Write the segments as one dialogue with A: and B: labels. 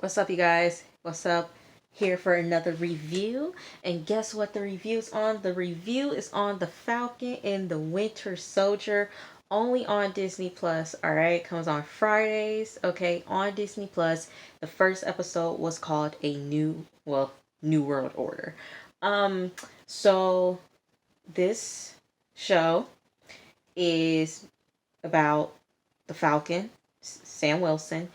A: What's up, you guys? What's up? Here for another review. And guess what the review's on? The review is on The Falcon and the Winter Soldier, only on Disney Plus. Alright, comes on Fridays, okay, on Disney Plus. The first episode was called New World Order. Um, so this show is about the Falcon, Sam Wilson,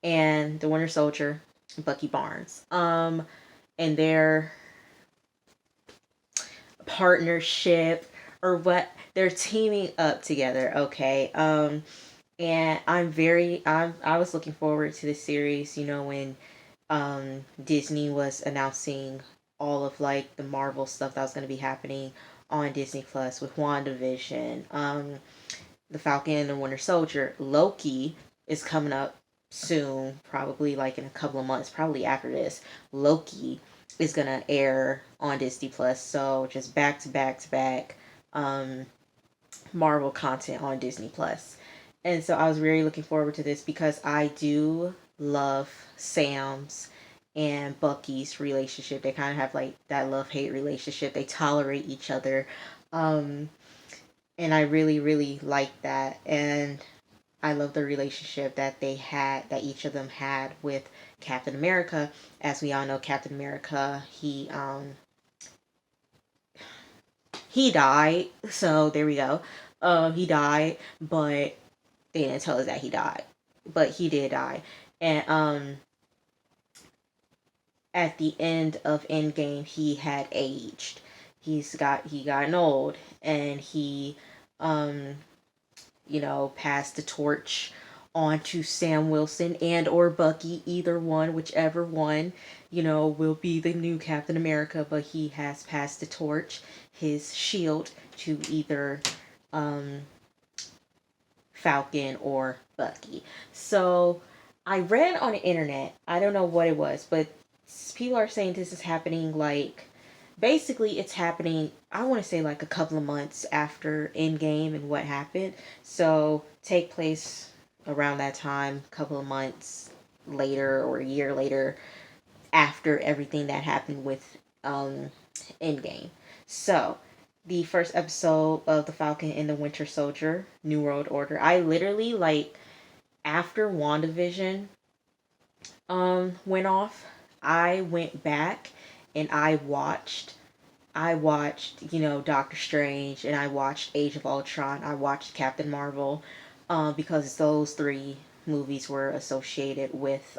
A: and the Winter Soldier, Bucky Barnes. And their partnership or what they're teaming up together. Okay. And I was looking forward to this series. You know when Disney was announcing all of like the Marvel stuff that was going to be happening on Disney Plus with WandaVision, the Falcon and the Winter Soldier. Loki is coming up soon, probably like in a couple of months, probably after this. Loki is gonna air on Disney Plus, so just back to back to back Marvel content on Disney Plus. And so I was really looking forward to this because I do love Sam's and Bucky's relationship. They kind of have like that love hate relationship. They tolerate each other. Um, and I really, really like that. And I love the relationship that they had, that each of them had with Captain America. As we all know, Captain America, he died. So there we go. He died, but they didn't tell us that he died, but he did die. And at the end of Endgame, he had aged. He gotten old, and he um passed the torch on to Sam Wilson and or Bucky, either one, whichever one, will be the new Captain America, but he has passed the torch, his shield, to either um, Falcon or Bucky. So I read on the internet, I don't know what it was, but people are saying this is happening like basically it's happening, I want to say like a couple of months after Endgame and what happened. So take place around that time, a couple of months later or a year later after everything that happened with Endgame. So the first episode of The Falcon and the Winter Soldier, New World Order, I literally like after WandaVision went off, I went back and I watched, Doctor Strange, and I watched Age of Ultron. I watched Captain Marvel, because those three movies were associated with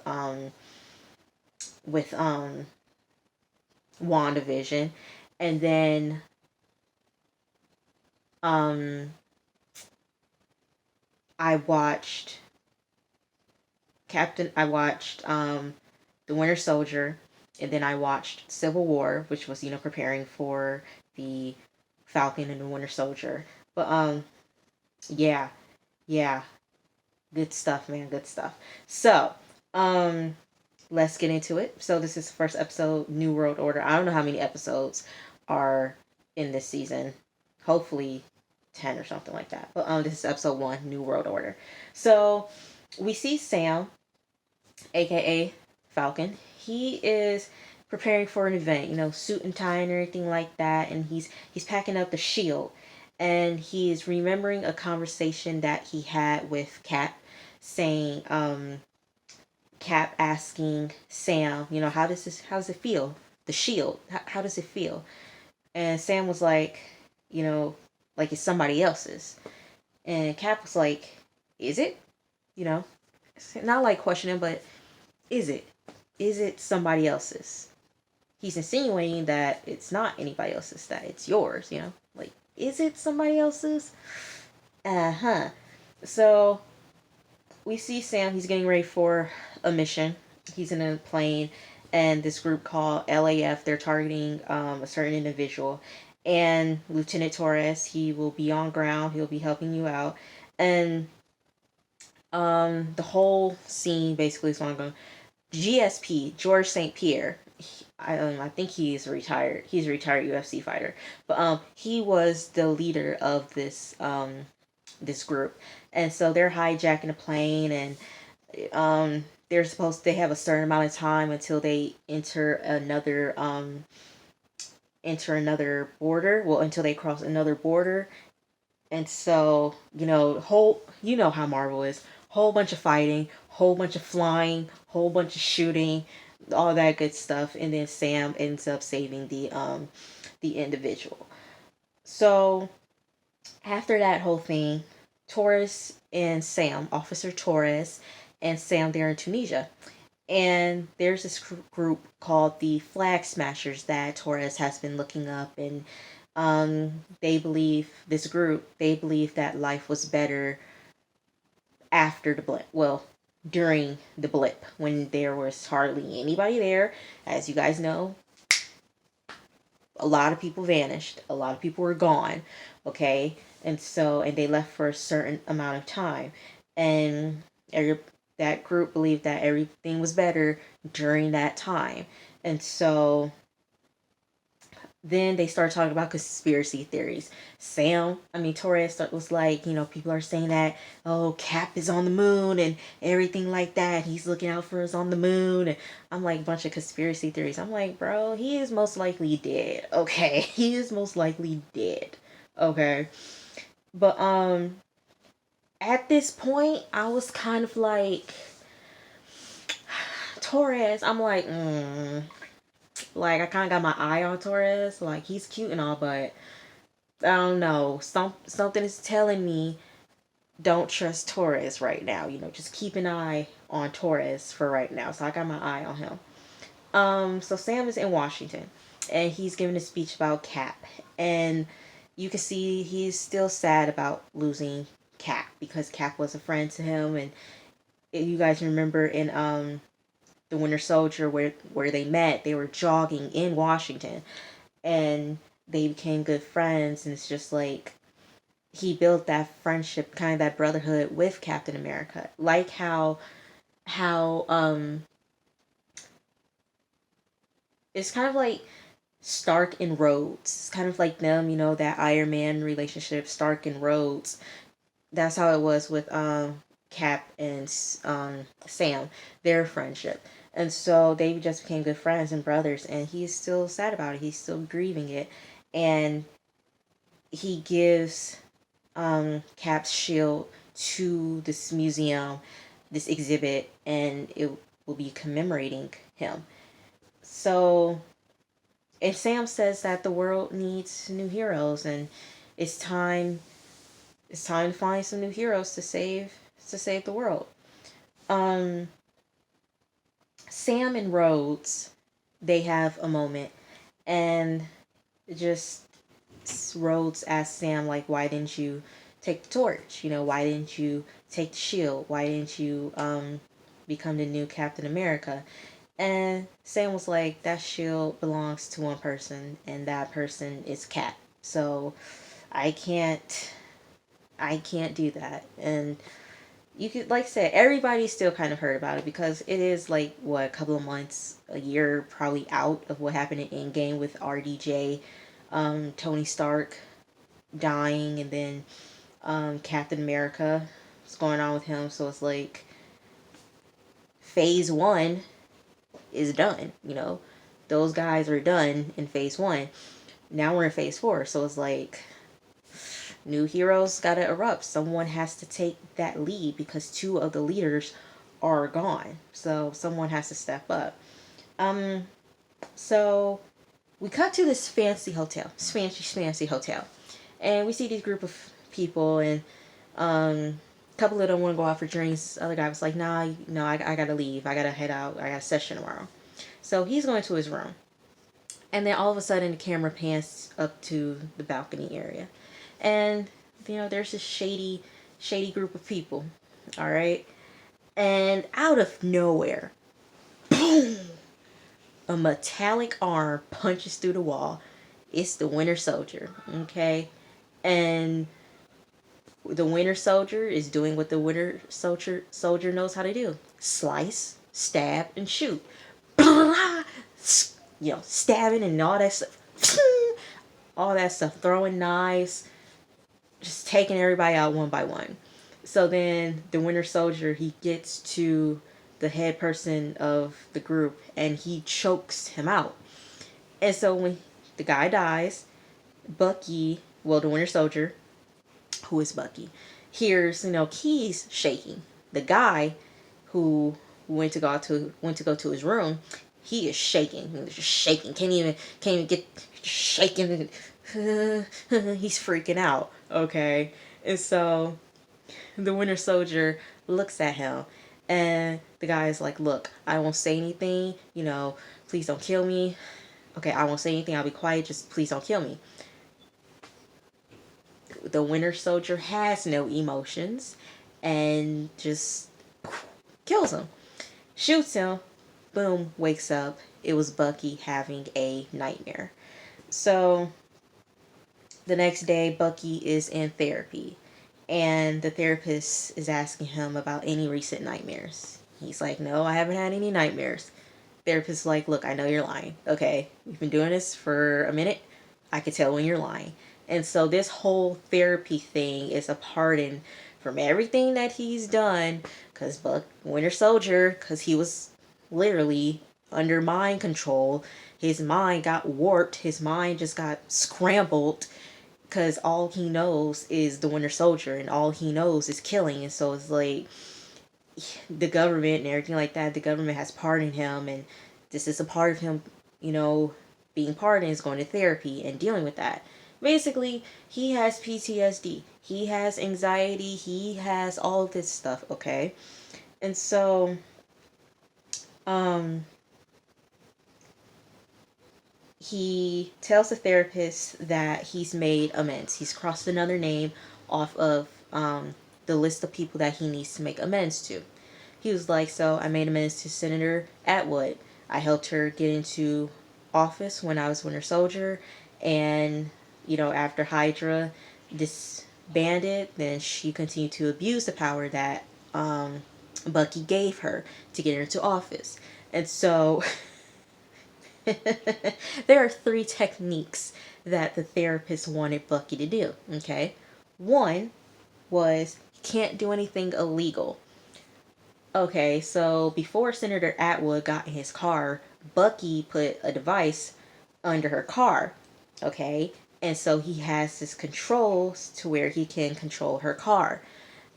A: WandaVision, and then um, I watched I watched The Winter Soldier, and then I watched Civil War, which was preparing for the Falcon and the Winter Soldier. But yeah, yeah, good stuff, man, good stuff. So um, let's get into it. So this is the first episode, New World Order. I don't know how many episodes are in this season. Hopefully 10 or something like that. But this is episode 1, New World Order. So we see Sam, aka Falcon. He is preparing for an event, suit and tie and everything like that, and he's packing up the shield, and he is remembering a conversation that he had with Cap, saying, Cap asking Sam, how does it feel? The shield, how does it feel? And Sam was like, you know, like it's somebody else's, and Cap was like, is it? You know, not like questioning, but is it? Is it somebody else's? He's insinuating that it's not anybody else's, that it's yours, Like, is it somebody else's? Uh huh. So we see Sam, he's getting ready for a mission. He's in a plane, and this group called LAF, they're targeting a certain individual. And Lieutenant Torres, he will be on ground, he'll be helping you out. And the whole scene basically is going GSP, George St. Pierre. I think he's retired. He's a retired UFC fighter, but he was the leader of this group, and so they're hijacking a plane, and they have a certain amount of time until they enter another border. Well, until they cross another border. And so, you know how Marvel is. Whole bunch of fighting, whole bunch of flying, whole bunch of shooting, all that good stuff, and then Sam ends up saving the individual. So after that whole thing, Torres and Sam, Officer Torres and Sam, they're in Tunisia. And there's this group called the Flag Smashers that Torres has been looking up, and they believe that life was better after the blip. Well, during the blip, when there was hardly anybody there. As you guys know, a lot of people vanished, a lot of people were gone, okay? And they left for a certain amount of time. And that group believed that everything was better during that time. And so then they started talking about conspiracy theories. Torres was like, people are saying that, oh, Cap is on the moon and everything like that. He's looking out for us on the moon. And I'm like, bunch of conspiracy theories. I'm like, bro, he is most likely dead. Okay. He is most likely dead. Okay. But, at this point, I was kind of like, Torres, I'm like, I kind of got my eye on Torres. Like, he's cute and all, but I don't know. Something is telling me don't trust Torres right now. Just keep an eye on Torres for right now. So I got my eye on him. So Sam is in Washington, and he's giving a speech about Cap, and you can see he's still sad about losing Cap because Cap was a friend to him, and you guys remember in the Winter Soldier where they met, they were jogging in Washington, and they became good friends, and it's just like he built that friendship, kind of that brotherhood with Captain America. Like how it's kind of like Stark and Rhodes. It's kind of like them, that Iron Man relationship, Stark and Rhodes. That's how it was with Cap and Sam, their friendship. And so they just became good friends and brothers, and he's still sad about it. He's still grieving it. And he gives Cap's shield to this museum, this exhibit, and it will be commemorating him. So, and Sam says that the world needs new heroes, and it's time to find some new heroes to save the world. Um, Sam and Rhodes, they have a moment, and just Rhodes asks Sam, like, why didn't you take the torch? Why didn't you take the shield? Why didn't you become the new Captain America? And Sam was like, that shield belongs to one person, and that person is Cap. So I can't do that. And you could, like I said, everybody's still kind of hurt about it because it is like, what, a couple of months, a year probably out of what happened in Endgame with RDJ, Tony Stark dying, and then Captain America, what's going on with him. So it's like phase one is done. Those guys are done in phase one. Now we're in phase four. So it's like new heroes gotta erupt. Someone has to take that lead because two of the leaders are gone. So someone has to step up. So we cut to this fancy hotel, this fancy hotel, and we see these group of people, and a couple of them want to go out for drinks. The other guy was like, nah, no, I gotta leave. I gotta head out. I got a session tomorrow. So he's going to his room. And then all of a sudden the camera pans up to the balcony area. And, there's this shady group of people. All right. And out of nowhere, boom, a metallic arm punches through the wall. It's the Winter Soldier. Okay. And the Winter Soldier is doing what the Winter Soldier knows how to do: slice, stab, and shoot. Stabbing and all that stuff. All that stuff. Throwing knives. Just taking everybody out one by one. So then the Winter Soldier, he gets to the head person of the group, and he chokes him out. And so when the guy dies, Bucky, well, the Winter Soldier, who is Bucky, hears, keys shaking. The guy who went to go to his room, he is shaking. He's just shaking. Can't even get shaking. He's freaking out. Okay. And so the Winter Soldier looks at him, and the guy is like, "Look, I won't say anything. Please don't kill me. Okay, I won't say anything. I'll be quiet. Just please don't kill me." The Winter Soldier has no emotions and just kills him. Shoots him. Boom, wakes up. It was Bucky having a nightmare. So the next day, Bucky is in therapy. And the therapist is asking him about any recent nightmares. He's like, "No, I haven't had any nightmares." Therapist's like, "Look, I know you're lying. Okay, we've been doing this for a minute. I can tell when you're lying." And so this whole therapy thing is a pardon from everything that he's done, because Winter Soldier, because he was literally under mind control. His mind got warped. His mind just got scrambled, because all he knows is the Winter Soldier, and all he knows is killing. And so it's like the government and everything like that. The government has pardoned him, and this is a part of him, being pardoned, is going to therapy and dealing with that. Basically, he has PTSD. He has anxiety. He has all of this stuff, okay? And so, he tells the therapist that he's made amends. He's crossed another name off of the list of people that he needs to make amends to. He was like, "So I made amends to Senator Atwood. I helped her get into office when I was Winter Soldier, and after Hydra disbanded, then she continued to abuse the power that Bucky gave her to get her into office." And so there are 3 techniques that the therapist wanted Bucky to do. Okay, one was, you can't do anything illegal. Okay, so before Senator Atwood got in his car, Bucky put a device under her car. Okay, and so he has his controls to where he can control her car.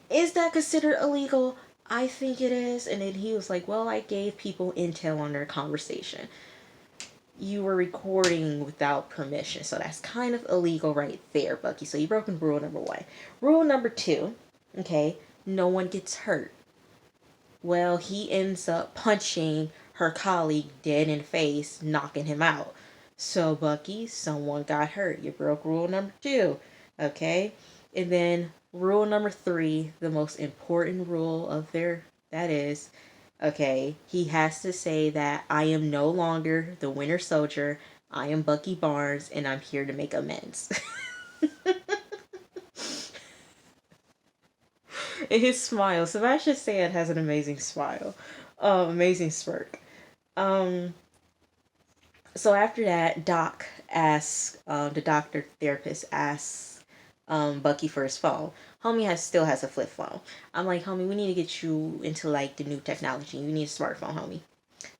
A: Is that considered illegal? I think it is. And then he was like, "Well, I gave people intel on their conversation." You were recording without permission, so that's kind of illegal right there, Bucky. So you broken rule number 1. Rule number 2, okay, no one gets hurt. Well, he ends up punching her colleague dead in the face, knocking him out. So, Bucky, someone got hurt. You broke rule number 2. Okay? And then rule number 3, the most important rule of that is, okay, he has to say that, "I am no longer the Winter Soldier. I am Bucky Barnes, and I'm here to make amends." And his smile. Sebastian Stan has an amazing smile. Amazing smirk. Um, so after that, the doctor therapist asks Bucky for his phone. Homie still has a flip phone. I'm like, "Homie, we need to get you into like the new technology. You need a smartphone, homie."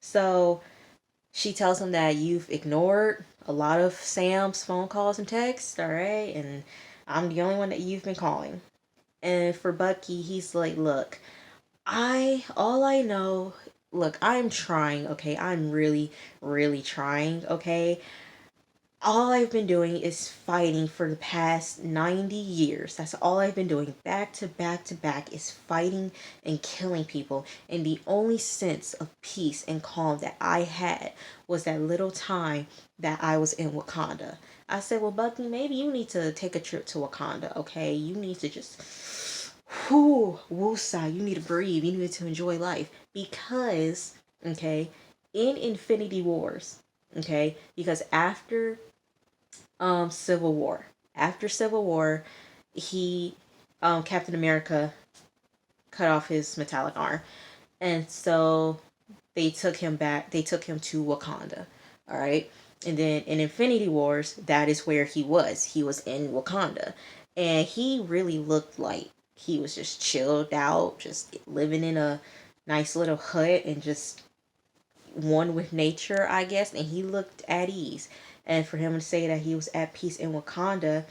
A: So she tells him that you've ignored a lot of Sam's phone calls and texts, all right? And I'm the only one that you've been calling. And for Bucky, he's like, "Look, all I know, look, I'm trying, okay? I'm really, really trying, okay? All I've been doing is fighting for the past 90 years. That's all I've been doing, back to back to back, is fighting and killing people. And the only sense of peace and calm that I had was that little time that I was in Wakanda." I said, "Well, Bucky, maybe you need to take a trip to Wakanda, okay? You need to just, woosah, you need to breathe. You need to enjoy life." Because, okay, in Infinity Wars, okay, because Civil War. After Civil War, he Captain America cut off his metallic arm. And so they took him back. They took him to Wakanda. All right. And then in Infinity Wars, that is where he was. He was in Wakanda. And he really looked like he was just chilled out, just living in a nice little hut and just one with nature, I guess, and he looked at ease. And for him to say that he was at peace in Wakanda,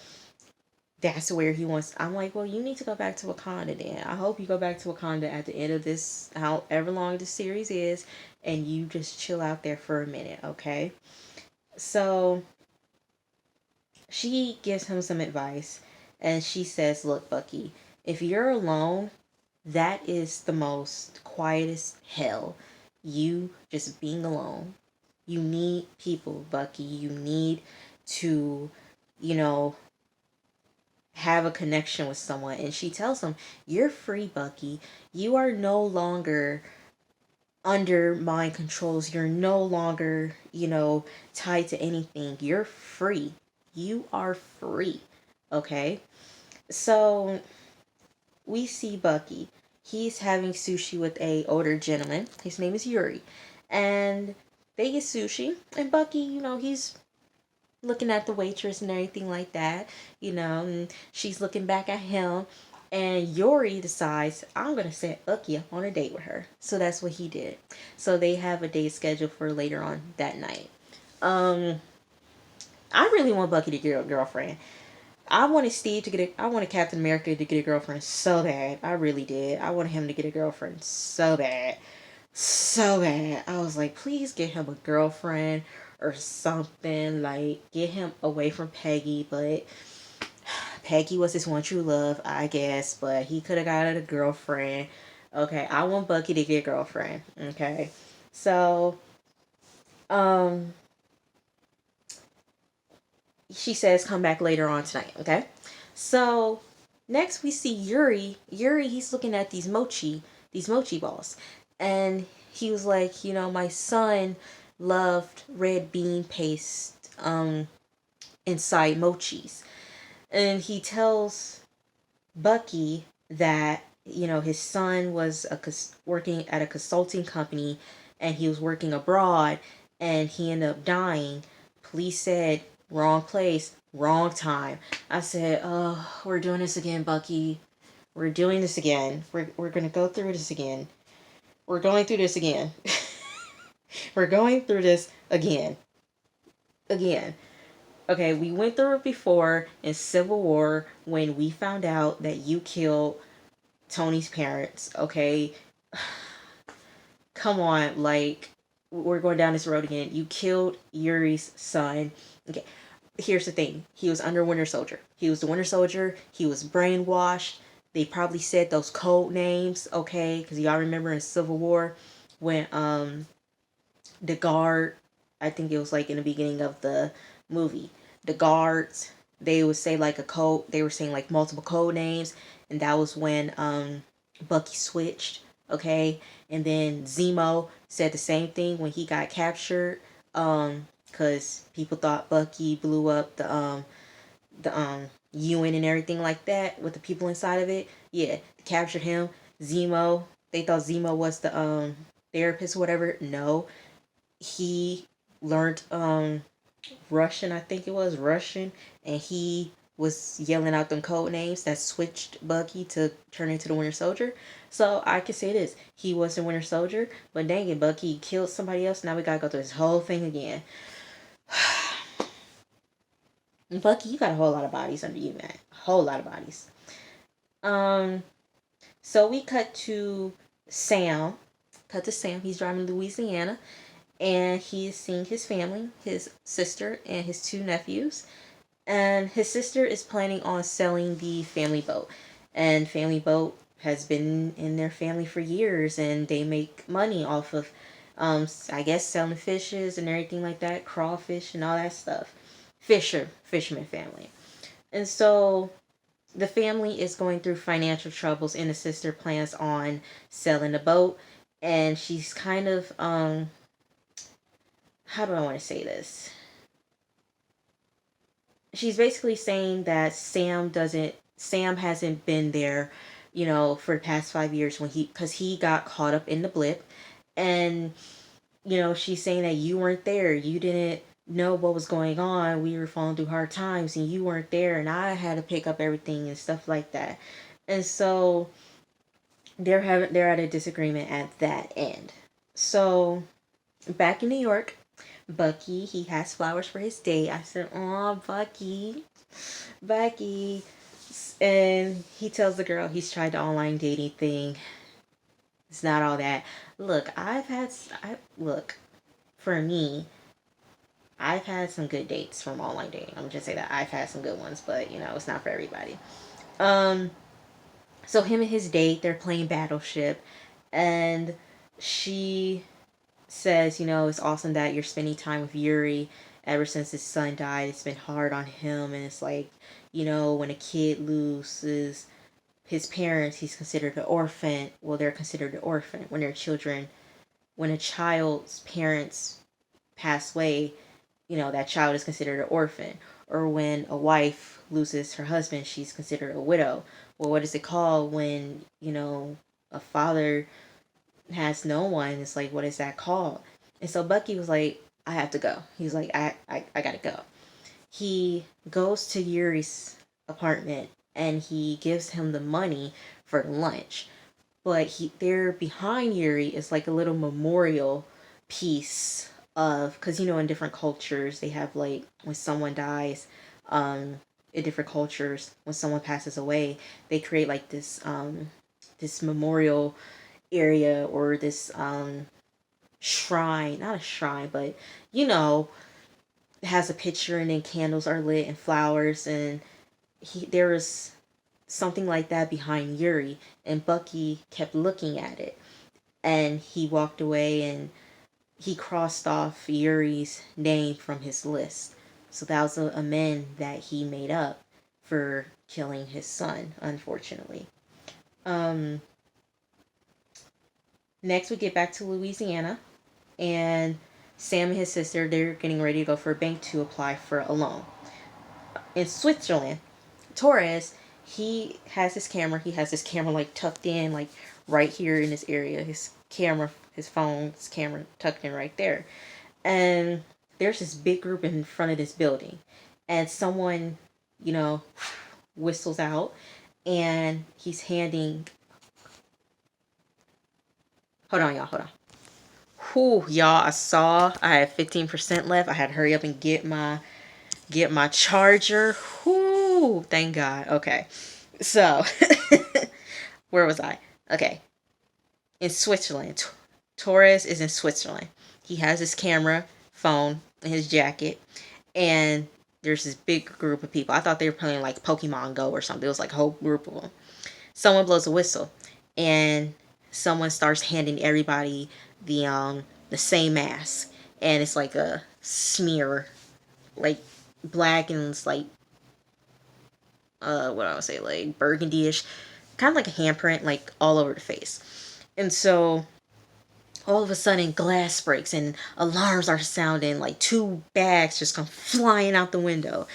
A: that's where he wants. I'm like, well, you need to go back to Wakanda then. I hope you go back to Wakanda at the end of this, however long this series is, and you just chill out there for a minute, okay? So she gives him some advice, and she says, look, Bucky, if you're alone, that is the most quietest hell. You just being alone. You need people, Bucky. You need to, you know, have a connection with someone. And she tells him, you're free, Bucky. You are no longer under mind controls. You're no longer, tied to anything. You're free. You are free. Okay? So we see Bucky. He's having sushi with a older gentleman. His name is Yuri. And they get sushi. And Bucky, he's looking at the waitress and everything like that, and she's looking back at him. And Yuri decides, I'm going to set Bucky up on a date with her. So that's what he did. So they have a date scheduled for later on that night. Um, I really want Bucky to get a girlfriend. I wanted Steve to get I wanted Captain America to get a girlfriend so bad. I really did. I wanted him to get a girlfriend so bad. So bad. I was like, please get him a girlfriend or something. Like, get him away from Peggy. But Peggy was his one true love, I guess. But he could have got a girlfriend. Okay, I want Bucky to get a girlfriend. Okay. So, um, she says come back later on tonight. Okay. So, next we see Yuri. Yuri, he's looking at these mochi balls. And he was like, my son loved red bean paste inside mochis. And he tells Bucky that, his son was working at a consulting company and he was working abroad and he ended up dying. Police said, wrong place, wrong time. I said, oh, we're doing this again, Bucky. We're doing this again. We're going to go through this again. We're going through this again. We're going through this again. Again. Okay, we went through it before in Civil War when we found out that you killed Tony's parents. Okay. Come on, like, we're going down this road again. You killed Yuri's son. Okay. Here's the thing. He was under Winter Soldier. He was the Winter Soldier. He was brainwashed. They probably said those code names, okay? Because y'all remember in Civil War when the guard, I think it was like in the beginning of the movie, the guards, they would say like a code, they were saying like multiple code names, and that was when Bucky switched, okay? And then Zemo said the same thing when he got captured, because people thought Bucky blew up the UN and everything like that with the people inside of it. Yeah, captured him. Zemo, they thought Zemo was the therapist or whatever. No, he learned Russian, I think it was Russian, and he was yelling out them code names that switched Bucky to turn into the Winter Soldier. So I can say this: he was the Winter Soldier, but dang it, Bucky killed somebody else. Now we gotta go through this whole thing again. Bucky, you got a whole lot of bodies under you, man. A whole lot of bodies. Um, so we cut to Sam. Cut to Sam. He's driving to Louisiana, and he is seeing his family, his sister and his two nephews. And his sister is planning on selling the family boat. And family boat has been in their family for years, and they make money off of, I guess, selling fishes and everything like that, crawfish and all that stuff. Fisherman family. And so the family is going through financial troubles, and the sister plans on selling the boat. And she's kind of, how do I want to say this? She's basically saying that Sam hasn't been there, for the past 5 years when because he got caught up in the blip. And, she's saying that you weren't there. You didn't know what was going on. We were falling through hard times and you weren't there, and I had to pick up everything and stuff like that. And so they're at a disagreement at that end. So back in New York, Bucky, he has flowers for his date. I said, "Oh, Bucky," and he tells the girl he's tried the online dating thing. It's not all that. Look, look, for me, I've had some good dates from online dating. I'm just say that I've had some good ones, but it's not for everybody. Um, so him and his date, they're playing Battleship, and she says, it's awesome that you're spending time with Yuri. Ever since his son died, it's been hard on him, and it's like, when a kid loses his parents, he's considered an orphan. Well, they're considered an orphan when they're children. When a child's parents pass away, that child is considered an orphan. Or when a wife loses her husband, she's considered a widow. Well, what is it called when, a father has no one? It's like, what is that called? And so Bucky was like, I have to go. He's like, I gotta go. He goes to Yuri's apartment and he gives him the money for lunch. But there behind Yuri is like a little memorial piece of, because in different cultures they have like when someone dies, in different cultures when someone passes away, they create like this memorial area, or this shrine, not a shrine, but it has a picture, and then candles are lit and flowers, and there was something like that behind Yuri, and Bucky kept looking at it, and he walked away, and he crossed off Yuri's name from his list. So that was a man that he made up for killing his son, unfortunately. Um, Next, we get back to Louisiana, and Sam and his sister, they're getting ready to go for a bank to apply for a loan. In Switzerland, Torres, he has his camera. He has his camera like tucked in, like right here in this area. His camera, his phone, his camera tucked in right there. And there's this big group in front of this building. And someone, you know, whistles out, and he's handing. Hold on, y'all. Hold on. Whew, y'all, I had 15% left. I had to hurry up and get my charger. Whoo, thank God. Okay. So, where was I? Okay. In Switzerland. Torres is in Switzerland. He has his camera, phone, and his jacket. And there's this big group of people. I thought they were playing like Pokemon Go or something. It was like a whole group of them. Someone blows a whistle. And someone starts handing everybody the same mask. And it's like a smear. Like black, and it's like what do I want to say, like burgundy-ish, kind of like a handprint, like all over the face. And so all of a sudden glass breaks and alarms are sounding, like two bags just come flying out the window,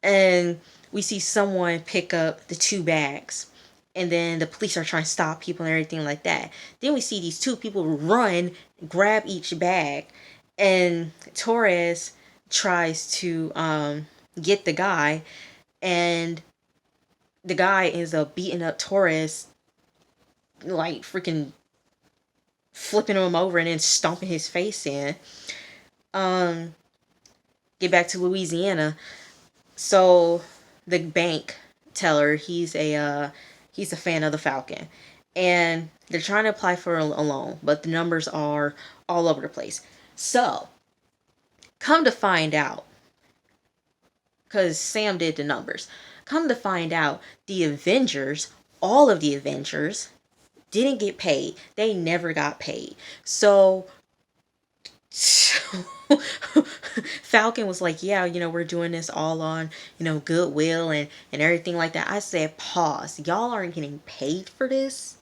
A: and we see someone pick up the two bags, and then the police are trying to stop people and everything like that. Then we see these two people run, grab each bag, and Torres tries to get the guy, and the guy ends up beating up Torres, like freaking flipping him over and then stomping his face in. Um, get back to Louisiana. So the bank teller, he's a fan of the Falcon, and they're trying to apply for a loan, but the numbers are all over the place. So come to find out, because Sam did the numbers. Come to find out, the Avengers, all of the Avengers, didn't get paid. They never got paid. So Falcon was like, yeah, we're doing this all on, goodwill and everything like that. I said, pause. Y'all aren't getting paid for this.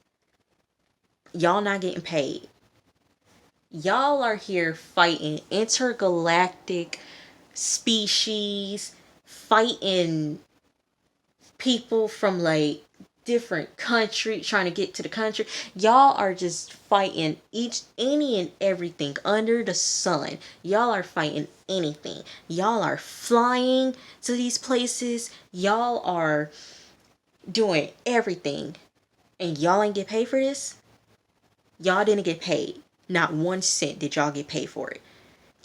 A: Y'all not getting paid. Y'all are here fighting intergalactic species, fighting people from like different country, trying to get to the country. Y'all are just fighting any and everything under the sun. Y'all are fighting anything. Y'all are flying to these places. Y'all are doing everything And y'all ain't get paid for this? Y'all didn't get paid. Not 1 cent did y'all get paid for it.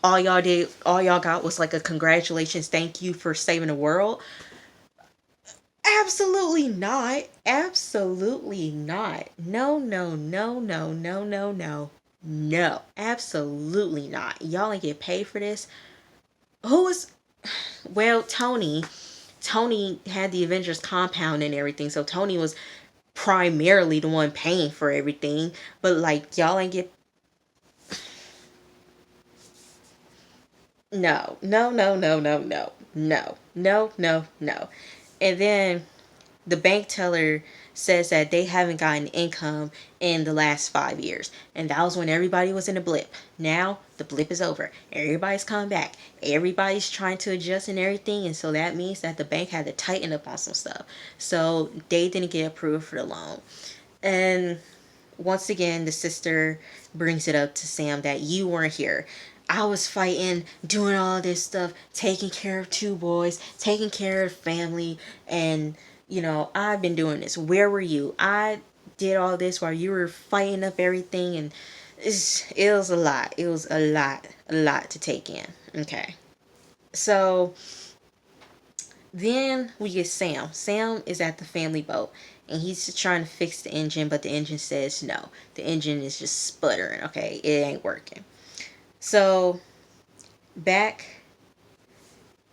A: All y'all got was like a congratulations, thank you for saving the world. Absolutely not. Absolutely not. No, no, no, no, no, no, no. No. Absolutely not. Y'all ain't get paid for this. Who was, well, Tony. Tony had the Avengers compound and everything, so Tony was primarily the one paying for everything. But like y'all ain't get, no, no, no, no, no, no, no, no, no, no. And then the bank teller says that they haven't gotten income in the last 5 years. And that was when everybody was in a blip. Now the blip is over. Everybody's coming back. Everybody's trying to adjust and everything. And so that means that the bank had to tighten up on some stuff. So they didn't get approved for the loan. And once again, the sister brings it up to Sam that you weren't here. I was fighting, doing all this stuff, taking care of 2 boys, taking care of family, and I've been doing this. Where were you? I did all this while you were fighting up everything, and it was a lot. It was a lot to take in. Okay. So then we get Sam. Sam is at the family boat and he's just trying to fix the engine, but the engine says no. The engine is just sputtering, okay? It ain't working. So back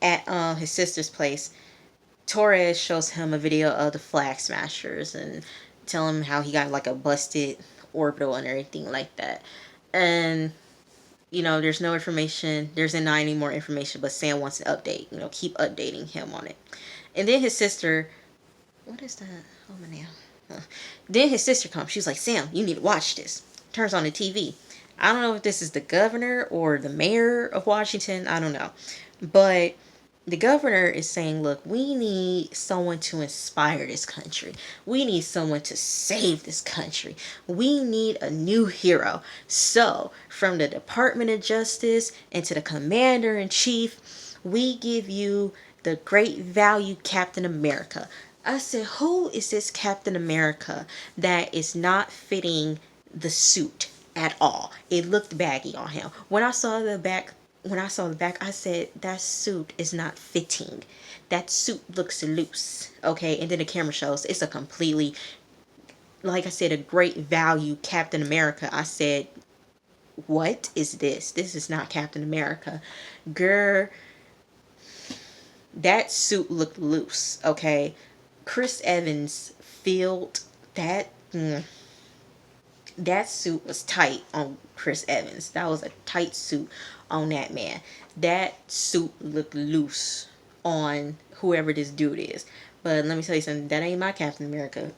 A: at his sister's place, Torres shows him a video of the Flag Smashers and tell him how he got like a busted orbital and everything like that. And there's no information. There's not any more information, but Sam wants an update. Keep updating him on it. And then his sister, what is that? Oh my name. Then his sister comes. She's like, Sam, you need to watch this. Turns on the TV. I don't know if this is the governor or the mayor of Washington. I don't know. But the governor is saying, look, we need someone to inspire this country. We need someone to save this country. We need a new hero. So, from the Department of Justice and to the Commander in Chief, we give you the great value Captain America. I said, who is this Captain America that is not fitting the suit at all? It looked baggy on him. When I saw the back, I said, that suit is not fitting. That suit looks loose. Okay, and then the camera shows it's a completely, like I said, a great value Captain America. I said, what is this? This is not Captain America. Girl, that suit looked loose, okay? Chris Evans filled that. That suit was tight on Chris Evans. That was a tight suit on that man. That suit looked loose on whoever this dude is. But let me tell you something. That ain't my Captain America.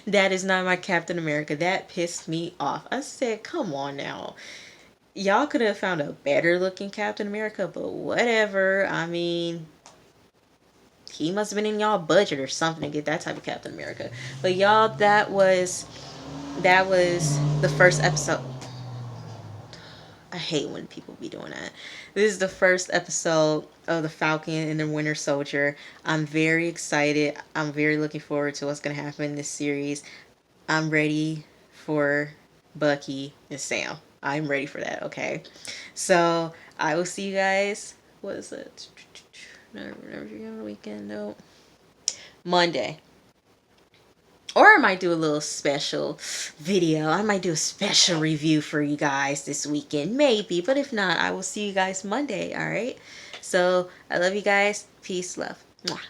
A: That is not my Captain America. That pissed me off. I said, come on now. Y'all could have found a better looking Captain America, but whatever. I mean, he must have been in y'all budget or something to get that type of Captain America. But y'all, that was the first episode. I hate when people be doing that. This is the first episode of the Falcon and the Winter Soldier. I'm very excited. I'm very looking forward to what's going to happen in this series. I'm ready for Bucky and Sam. I'm ready for that, okay? So, I will see you guys. What is it? Never on the weekend, no. Monday. Or I might do a little special video. I might do a special review for you guys this weekend. Maybe. But if not, I will see you guys Monday. Alright? So, I love you guys. Peace, love. Mwah.